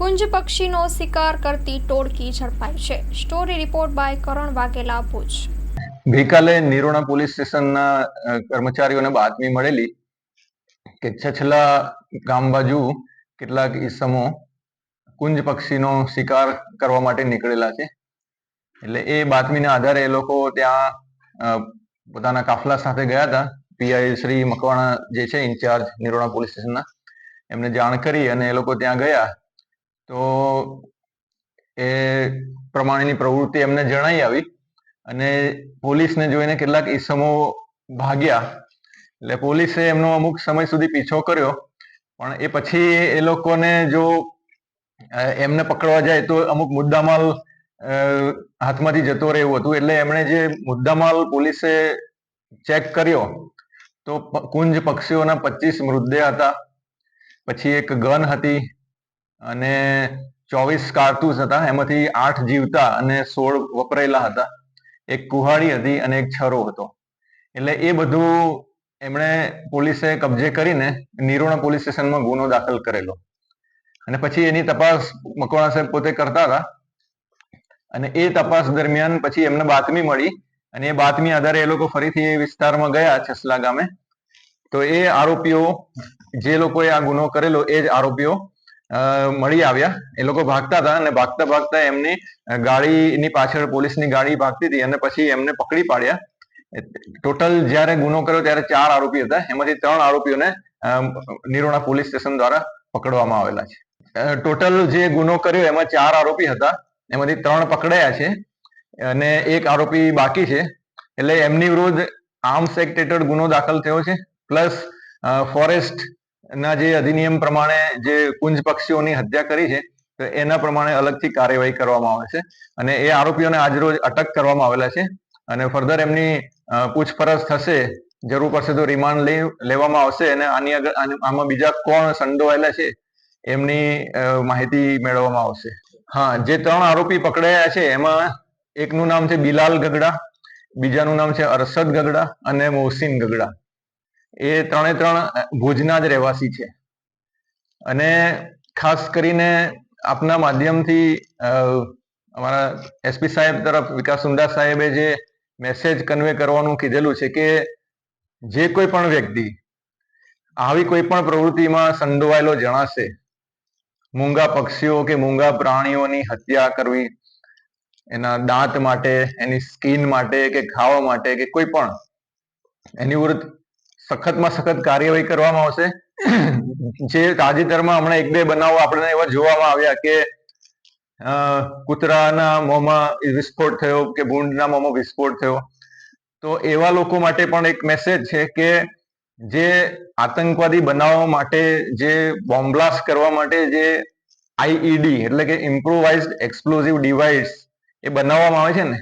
કુંજ પક્ષીનો શિકાર કરતી ટોળકી ઝડપાઈ છે. સ્ટોરી રિપોર્ટ બાય કરણ વાઘેલા, ભુજ. ગઈકાલે નિરોણા પોલીસ સ્ટેશનના કર્મચારીઓને બાતમી મળેલી કે છછલા ગામ બાજુ કેટલાક ઈસમો કુંજ પક્ષીનો શિકાર કરવા માટે નીકળેલા છે. એટલે એ બાતમીના આધારે એ લોકો ત્યાં પોતાના કાફલા સાથે ગયા હતા. પીઆઈ શ્રી મકવાણા જે છે ઇન્ચાર્જ નિરોણા પોલીસ સ્ટેશનના, એમને જાણ કરી અને એ લોકો ત્યાં ગયા. તો એ પ્રમાણેની પ્રવૃત્તિ એમને જણાઈ આવી અને પોલીસને જોઈને કેટલાક ઈસમો ભાગ્યા. એટલે પોલીસે એમનો અમુક સમય સુધી પીછો કર્યો, પણ એ પછી એ લોકોને જો એમને પકડવા જાય તો અમુક મુદ્દામાલ હાથમાંથી જતો રહે એવું હતું. એટલે એમણે જે મુદ્દામાલ પોલીસે ચેક કર્યો તો કુંજ પક્ષીઓના 25 મૃતદેહ હતા, પછી એક ગન હતી અને 24 કારતૂસ હતા. એમાંથી 8 જીવતા અને 16 વપરાયેલા હતા. એક કુહાડી હતી અને એક છરો હતો. એટલે એ બધું એમણે પોલીસે કબજે કરીને નિરોણા પોલીસ સ્ટેશનમાં ગુનો દાખલ કરેલો અને પછી એની તપાસ મકવાણા સાહેબ પોતે કરતા હતા. અને એ તપાસ દરમિયાન પછી એમને બાતમી મળી અને એ બાતમી આધારે એ લોકો ફરીથી એ વિસ્તારમાં ગયા, છસલા ગામે. તો એ આરોપીઓ, જે લોકોએ આ ગુનો કરેલો, એ જ આરોપીઓ મળી આવ્યા. એ લોકો ભાગતા હતા અને ભાગતા ભાગતા એમની ગાડીની પાછળ પોલીસની ગાડી ભાગતી હતી અને પછી એમને પકડી પાડ્યા. ટોટલ જ્યારે ગુનો કર્યો ત્યારે 4 આરોપી હતા, એમાંથી 3 આરોપીઓને નિરોણા પોલીસ સ્ટેશન દ્વારા પકડવામાં આવેલા છે. ટોટલ જે ગુનો કર્યો એમાં 4 આરોપી હતા, એમાંથી 3 પકડાયા છે અને એક આરોપી બાકી છે. એટલે એમની વિરુદ્ધ આર્મ્સ એક્ટ હેઠળ ગુનો દાખલ થયો છે. પ્લસ ફોરેસ્ટ ના જે અધિનિયમ પ્રમાણે જે કુંજ પક્ષીઓની હત્યા કરી છે તો એના પ્રમાણે અલગથી કાર્યવાહી કરવામાં આવે છે અને એ આરોપીઓને આજરોજ અટક કરવામાં આવેલા છે અને ફર્ધર એમની પૂછપરછ થશે. જરૂર પડશે તો રિમાન્ડ લેવામાં આવશે અને આમાં બીજા કોણ સંડોવાયેલા છે એમની માહિતી મેળવવામાં આવશે. હા, જે 3 આરોપી પકડાયા છે એમાં એકનું નામ છે બિલાલ ગગડા, બીજાનું નામ છે અરશદ ગગડા અને મોહસિન ગગડા. એ 3 ભુજના જ રહેવાસી છે. અને ખાસ કરીને આપના માધ્યમથી અમારા એસપી સાહેબ તરફ વિકાસ સુંદા સાહેબે જે મેસેજ કન્વે કરવાનું કીધેલું છે કે જે કોઈ પણ વ્યક્તિ આવી કોઈ પણ પ્રવૃત્તિમાં સંડોવાયેલો જણાશે, મૂંગા પક્ષીઓ કે મૂંગા પ્રાણીઓની હત્યા કરવી, એના દાંત માટે, એની સ્કિન માટે કે ખાવા માટે કે કોઈ પણ, એની વિરુદ્ધ સખતમાં સખત કાર્યવાહી કરવામાં આવશે. જે તાજેતરમાં હમણાં 1-2 બનાવો આપણે એવા જોવામાં આવ્યા કે કૂતરાના મોંમાં વિસ્ફોટ થયો કે ભૂંડના મોંમાં વિસ્ફોટ થયો. તો એવા લોકો માટે પણ એક મેસેજ છે કે જે આતંકવાદી બનાવવા માટે, જે બોમ્બ બ્લાસ્ટ કરવા માટે જે આઈઈડી એટલે કે ઇમ્પ્રોવાઇઝડ એક્સપ્લોઝિવ ડિવાઇસ એ બનાવવામાં આવે છે ને,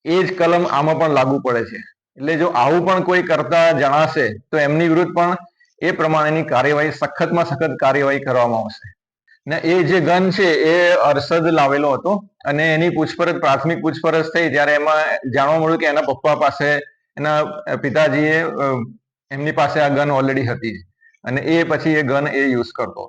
એ જ કલમ આમાં પણ લાગુ પડે છે. એટલે જો આવું પણ કોઈ કરતા જણાશે તો એમની વિરુદ્ધ પણ એ પ્રમાણેની કાર્યવાહી, સખતમાં સખત કાર્યવાહી કરવામાં આવશે. ને એ જે ગન છે એ અરશદ લાવેલો હતો અને એની પ્રાથમિક પૂછપરછ થઈ ત્યારે એમાં જાણવા મળ્યું કે એના પપ્પા પાસે, એના પિતાજીએ એમની પાસે આ ગન ઓલરેડી હતી અને એ પછી એ ગન યુઝ કરતો.